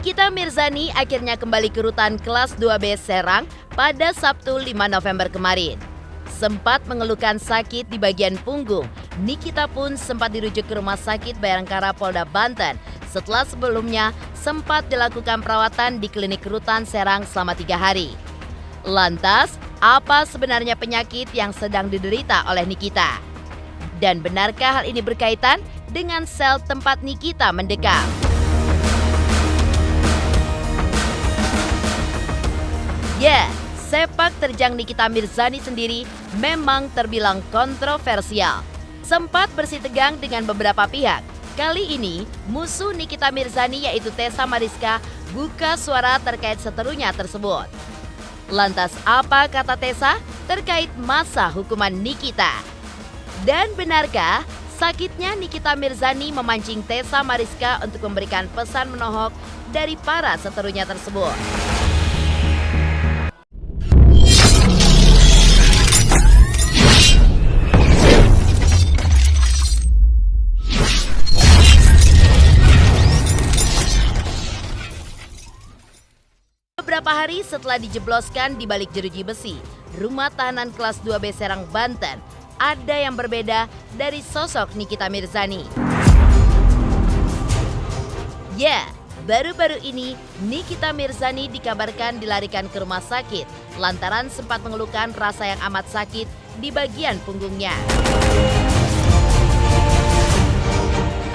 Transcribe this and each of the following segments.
Nikita Mirzani akhirnya kembali ke rutan kelas 2B Serang pada Sabtu 5 November kemarin. Sempat mengeluhkan sakit di bagian punggung, Nikita pun sempat dirujuk ke Rumah Sakit Bayangkara Polda Banten setelah sebelumnya sempat dilakukan perawatan di klinik rutan Serang selama 3 hari. Lantas, apa sebenarnya penyakit yang sedang diderita oleh Nikita? Dan benarkah hal ini berkaitan dengan sel tempat Nikita mendekam? Ya, sepak terjang Nikita Mirzani sendiri memang terbilang kontroversial. Sempat bersih tegang dengan beberapa pihak. Kali ini, musuh Nikita Mirzani yaitu Tessa Mariska buka suara terkait seterunya tersebut. Lantas apa kata Tessa terkait masa hukuman Nikita? Dan benarkah sakitnya Nikita Mirzani memancing Tessa Mariska untuk memberikan pesan menohok dari para seterunya tersebut? Beberapa hari setelah dijebloskan di balik jeruji besi, rumah tahanan kelas 2B Serang, Banten, ada yang berbeda dari sosok Nikita Mirzani. Ya, baru-baru ini Nikita Mirzani dikabarkan dilarikan ke rumah sakit lantaran sempat mengeluhkan rasa yang amat sakit di bagian punggungnya.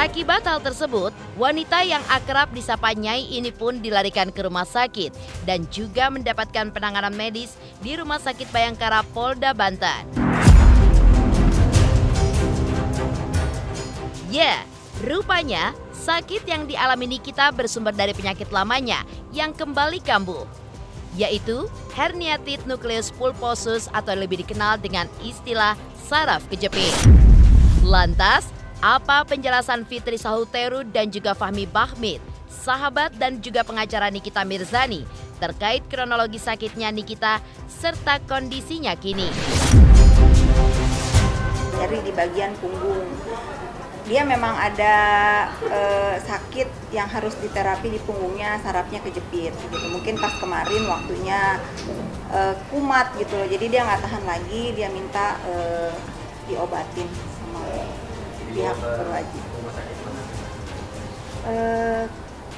Akibat hal tersebut, wanita yang akrab disapa Nyai ini pun dilarikan ke rumah sakit dan juga mendapatkan penanganan medis di Rumah Sakit Bayangkara Polda Banten. Ya, rupanya sakit yang dialami Nikita bersumber dari penyakit lamanya yang kembali kambuh, yaitu herniatit nucleus pulposus atau lebih dikenal dengan istilah saraf kejepit. Lantas, apa penjelasan Fitri Sahuteru dan juga Fahmi Bahmid, sahabat dan juga pengacara Nikita Mirzani, terkait kronologi sakitnya Nikita serta kondisinya kini? Nyeri di bagian punggung. Dia memang ada sakit yang harus diterapi di punggungnya, sarafnya kejepit gitu. Mungkin pas kemarin waktunya kumat gitu loh. Jadi dia nggak tahan lagi, dia minta diobatin sama pihak berwajib.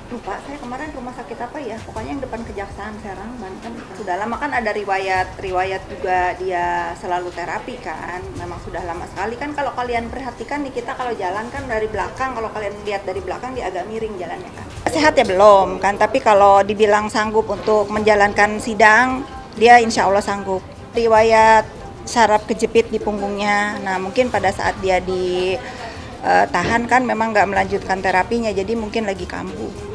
Lupa saya kemarin rumah sakit apa ya, pokoknya yang depan Kejaksaan Serang, Banten. Sudah lama kan ada riwayat juga dia selalu terapi kan, memang sudah lama sekali kan. Kalau kalian perhatikan nih, kita kalau jalan kan dari belakang, kalau kalian lihat dari belakang dia agak miring jalannya kan. Sehat ya belum kan, tapi kalau dibilang sanggup untuk menjalankan sidang, dia insya Allah sanggup. Riwayat saraf kejepit di punggungnya, nah mungkin pada saat dia ditahan kan memang nggak melanjutkan terapinya, jadi mungkin lagi kambuh.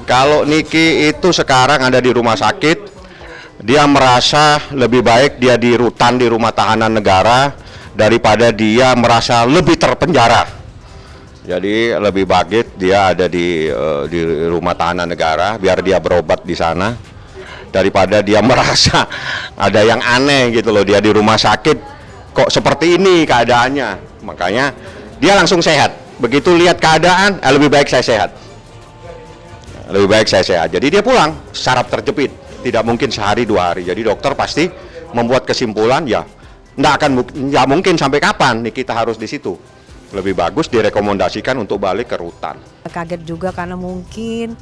Kalau Niki itu sekarang ada di rumah sakit, dia merasa lebih baik dia di rutan di rumah tahanan negara daripada dia merasa lebih terpenjara. Jadi lebih baik dia ada di rumah tahanan negara biar dia berobat di sana daripada dia merasa ada yang aneh gitu loh, dia di rumah sakit kok seperti ini keadaannya. Makanya dia langsung sehat. Begitu lihat keadaan, lebih baik saya sehat. Lebih baik saya sehat. Jadi dia pulang, saraf terjepit. Tidak mungkin sehari 2 hari. Jadi dokter pasti membuat kesimpulan ya, nggak mungkin sampai kapan nih kita harus di situ. Lebih bagus direkomendasikan untuk balik ke rutan. Kaget juga karena mungkin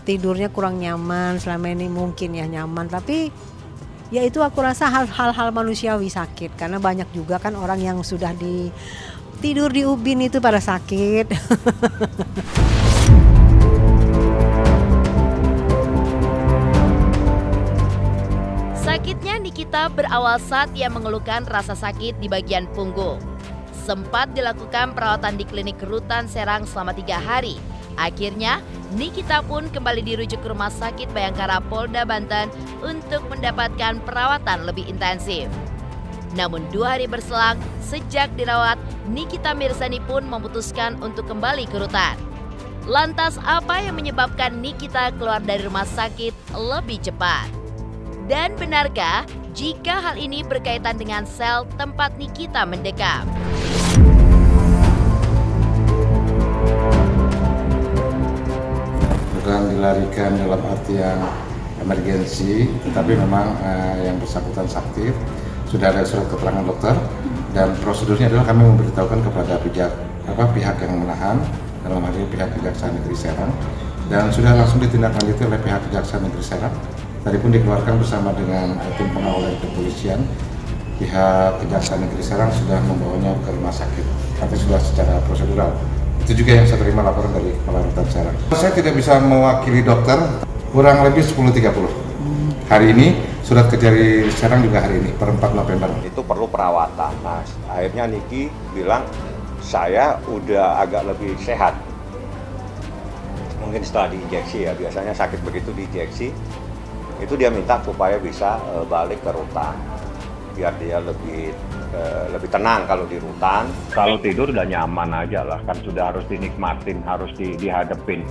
tidurnya kurang nyaman, selama ini mungkin ya nyaman, tapi ya itu aku rasa hal-hal manusiawi sakit, karena banyak juga kan orang yang sudah tidur di ubin itu pada sakit. Sakitnya Nikita berawal saat ia mengeluhkan rasa sakit di bagian punggung. Sempat dilakukan perawatan di klinik rutan Serang selama 3 hari. Akhirnya, Nikita pun kembali dirujuk ke Rumah Sakit Bayangkara Polda Banten untuk mendapatkan perawatan lebih intensif. Namun 2 hari berselang, sejak dirawat, Nikita Mirzani pun memutuskan untuk kembali ke rutan. Lantas apa yang menyebabkan Nikita keluar dari rumah sakit lebih cepat? Dan benarkah jika hal ini berkaitan dengan sel tempat Nikita mendekam? bukan dilarikan dalam arti yang emergensi, tetapi memang yang bersangkutan sakit. Sudah ada surat keterangan dokter dan prosedurnya adalah kami memberitahukan kepada pihak yang menahan, dalam hal ini pihak Kejaksaan Negeri Serang, dan sudah langsung ditindaklanjuti oleh pihak Kejaksaan Negeri Serang. Tadi pun dikeluarkan bersama dengan tim pengawal kepolisian. Pihak Kejaksaan Negeri Serang sudah membawanya ke rumah sakit, tapi sudah secara prosedural. Itu juga yang saya terima laporan dari Kepala Rutan Serang. Saya tidak bisa mewakili dokter, kurang lebih 10.30. Hari ini surat kerja dari Serang juga hari ini, per 4 November. Itu perlu perawatan. Nah, akhirnya Niki bilang, saya udah agak lebih sehat. Mungkin setelah diinjeksi ya, biasanya sakit begitu diinjeksi, itu dia minta supaya bisa balik ke rutan. Biar dia lebih tenang kalau di rutan. Kalau tidur udah nyaman aja lah, kan sudah harus dinikmatin, harus dihadepin.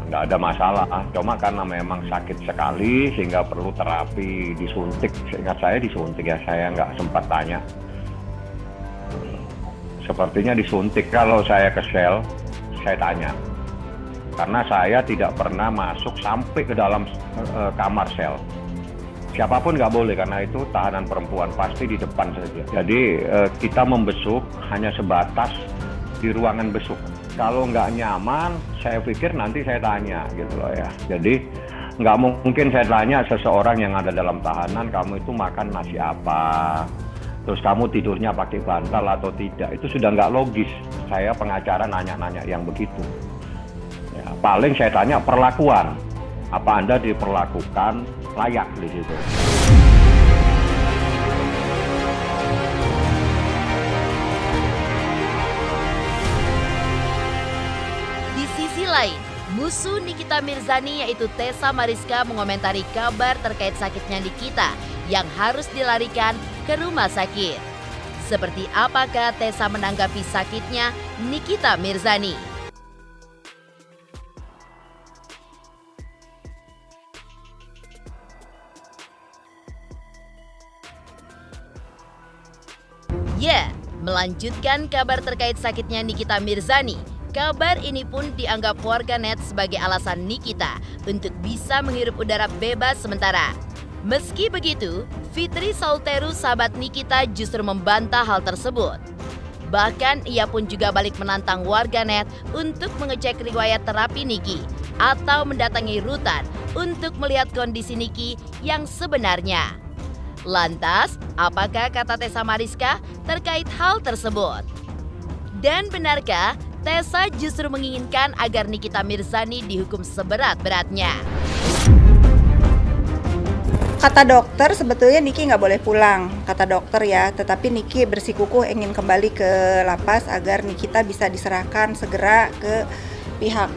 Nggak ada masalah, cuma karena memang sakit sekali sehingga perlu terapi, disuntik. Seingat saya disuntik ya, saya nggak sempat tanya. Sepertinya disuntik. Kalau saya ke sel, saya tanya. Karena saya tidak pernah masuk sampai ke dalam kamar sel. Siapapun nggak boleh, karena itu tahanan perempuan, pasti di depan saja. Jadi kita membesuk hanya sebatas di ruangan besuk. Kalau nggak nyaman, saya pikir nanti saya tanya gitu loh ya. Jadi nggak mungkin saya tanya seseorang yang ada dalam tahanan, kamu itu makan nasi apa, terus kamu tidurnya pakai bantal atau tidak. Itu sudah nggak logis. Saya pengacara nanya-nanya yang begitu. Ya, paling saya tanya perlakuan. Apa Anda diperlakukan layak di situ? Di sisi lain, musuh Nikita Mirzani yaitu Tessa Mariska mengomentari kabar terkait sakitnya Nikita yang harus dilarikan ke rumah sakit. Seperti apakah Tessa menanggapi sakitnya Nikita Mirzani? Ya, melanjutkan kabar terkait sakitnya Nikita Mirzani. Kabar ini pun dianggap warganet sebagai alasan Nikita untuk bisa menghirup udara bebas sementara. Meski begitu, Fitri Saulteru, sahabat Nikita, justru membantah hal tersebut. Bahkan ia pun juga balik menantang warganet untuk mengecek riwayat terapi Niki atau mendatangi rutan untuk melihat kondisi Niki yang sebenarnya. Lantas, apakah kata Tessa Mariska terkait hal tersebut? Dan benarkah Tessa justru menginginkan agar Nikita Mirzani dihukum seberat-beratnya? Kata dokter sebetulnya Niki nggak boleh pulang, kata dokter ya. Tetapi Niki bersikukuh ingin kembali ke lapas agar Nikita bisa diserahkan segera ke pihak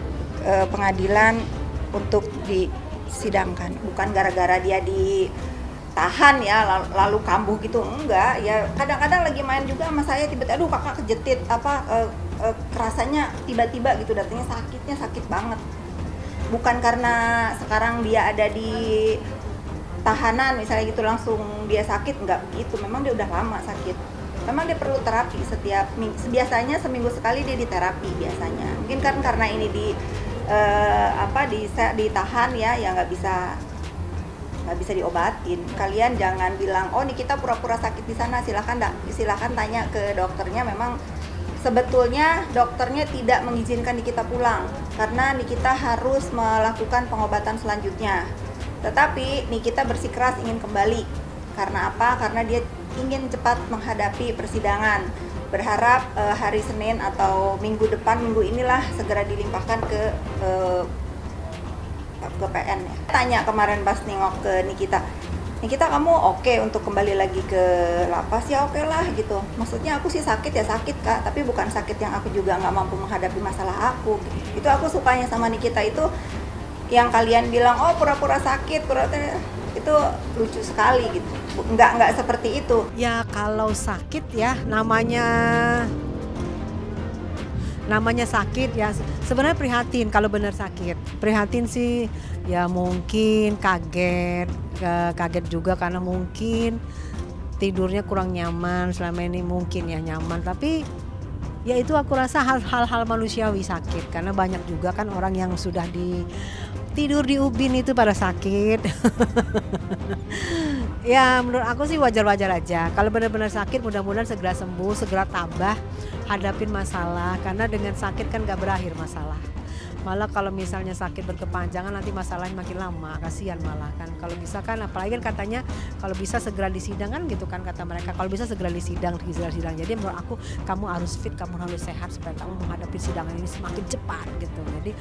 pengadilan untuk disidangkan. Bukan gara-gara dia ditahan ya lalu kambuh gitu, enggak ya. Kadang-kadang lagi main juga sama saya tiba-tiba, aduh kakak kejetit rasanya tiba-tiba gitu datangnya sakitnya sakit banget. Bukan karena sekarang dia ada di tahanan misalnya gitu langsung dia sakit, enggak begitu. Memang dia udah lama sakit. Memang dia perlu terapi setiap minggu. Biasanya seminggu sekali dia diterapi biasanya. Mungkin kan karena ini ditahan ya nggak bisa diobatin. Kalian jangan bilang oh Nikita pura-pura sakit di sana. Silahkan tanya ke dokternya. Memang sebetulnya dokternya tidak mengizinkan Nikita pulang karena Nikita harus melakukan pengobatan selanjutnya. Tetapi Nikita bersikeras ingin kembali. Karena apa? Karena dia ingin cepat menghadapi persidangan. Berharap hari Senin atau minggu depan, minggu inilah segera dilimpahkan ke PN ya. Tanya kemarin pas nengok ke Nikita, Nikita kamu oke untuk kembali lagi ke lapas? Ya oke lah gitu. Maksudnya aku sih sakit ya sakit kak, tapi bukan sakit yang aku juga nggak mampu menghadapi masalah aku. Itu aku sukanya sama Nikita itu. Yang kalian bilang oh pura-pura sakit, itu lucu sekali gitu. Nggak seperti itu. Ya kalau sakit ya namanya sakit ya sebenarnya prihatin kalau benar sakit. Prihatin sih ya mungkin kaget juga karena mungkin tidurnya kurang nyaman selama ini mungkin ya nyaman, tapi Ya itu aku rasa hal-hal manusiawi sakit, karena banyak juga kan orang yang sudah tidur di ubin itu pada sakit. Ya menurut aku sih wajar-wajar aja. Kalau benar-benar sakit mudah-mudahan segera sembuh, segera tabah, hadapin masalah. Karena dengan sakit kan gak berakhir masalah. Malah kalau misalnya sakit berkepanjangan nanti masalahnya makin lama, kasihan malah kan. Kalau bisa kan, apalagi kan katanya kalau bisa segera disidang kan gitu kan kata mereka. Kalau bisa segera disidang. Jadi menurut aku kamu harus fit, kamu harus sehat supaya kamu menghadapi sidangan ini semakin cepat gitu. Jadi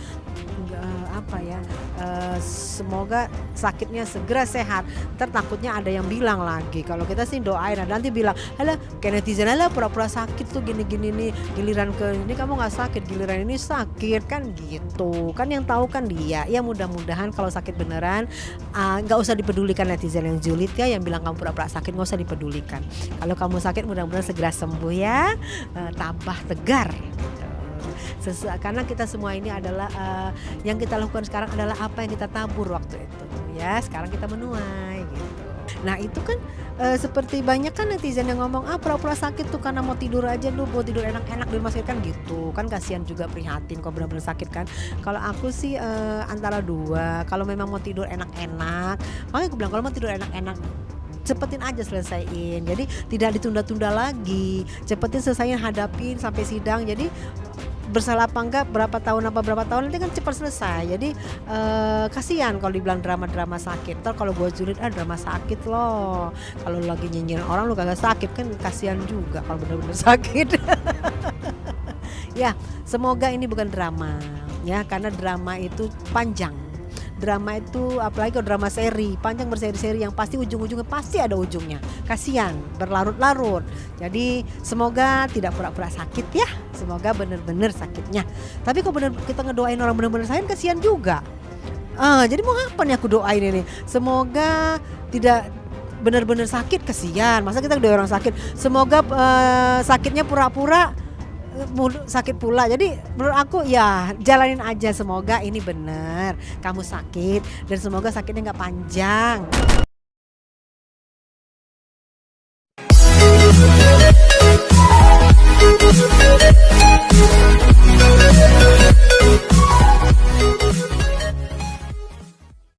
semoga sakitnya segera sehat. Ntar takutnya ada yang bilang lagi, kalau kita sih doain, ada nanti bilang, alah kayak netizen, alah pura-pura sakit tuh gini-gini nih, giliran ke ini kamu nggak sakit, giliran ini sakit kan gitu. Kan yang tahu kan dia. Ya mudah-mudahan kalau sakit beneran nggak usah dipedulikan netizen yang julid ya, yang bilang kamu pura-pura sakit nggak usah dipedulikan. Kalau kamu sakit mudah-mudahan segera sembuh ya, tabah tegar. Karena kita semua ini adalah yang kita lakukan sekarang adalah apa yang kita tabur waktu itu ya, sekarang kita menuai gitu. Nah itu kan seperti banyak kan netizen yang ngomong pura-pura sakit tuh karena mau tidur aja lu, mau tidur enak-enak di rumah sakit kan gitu kan, kasihan juga, prihatin kalau benar-benar sakit kan. Kalau aku sih antara dua, kalau memang mau tidur enak-enak, makanya aku bilang kalau mau tidur enak-enak cepetin aja selesaiin, jadi tidak ditunda-tunda lagi, cepetin selesaiin, hadapin sampai sidang. Jadi bersalah apa enggak, berapa tahun nanti kan cepat selesai. Jadi kasihan kalau dibilang drama-drama sakit. Ntar kalau gue julid drama sakit loh, kalau lagi nyinyirin orang lu kagak sakit kan kasihan juga kalau benar-benar sakit. Ya semoga ini bukan drama ya, karena drama itu panjang. Drama itu apalagi kalau drama seri panjang berseri-seri yang pasti ujung-ujungnya pasti ada ujungnya, kasihan berlarut-larut. Jadi semoga tidak pura-pura sakit ya, semoga benar-benar sakitnya. Tapi kalau benar kita ngedoain orang benar-benar sakit kasihan juga. Jadi mau apa nih aku doain ini, semoga tidak benar-benar sakit, kasihan. Masa kita doain orang sakit, semoga sakitnya pura-pura sakit pula. Jadi menurut aku ya jalanin aja, semoga ini benar kamu sakit dan semoga sakitnya nggak panjang.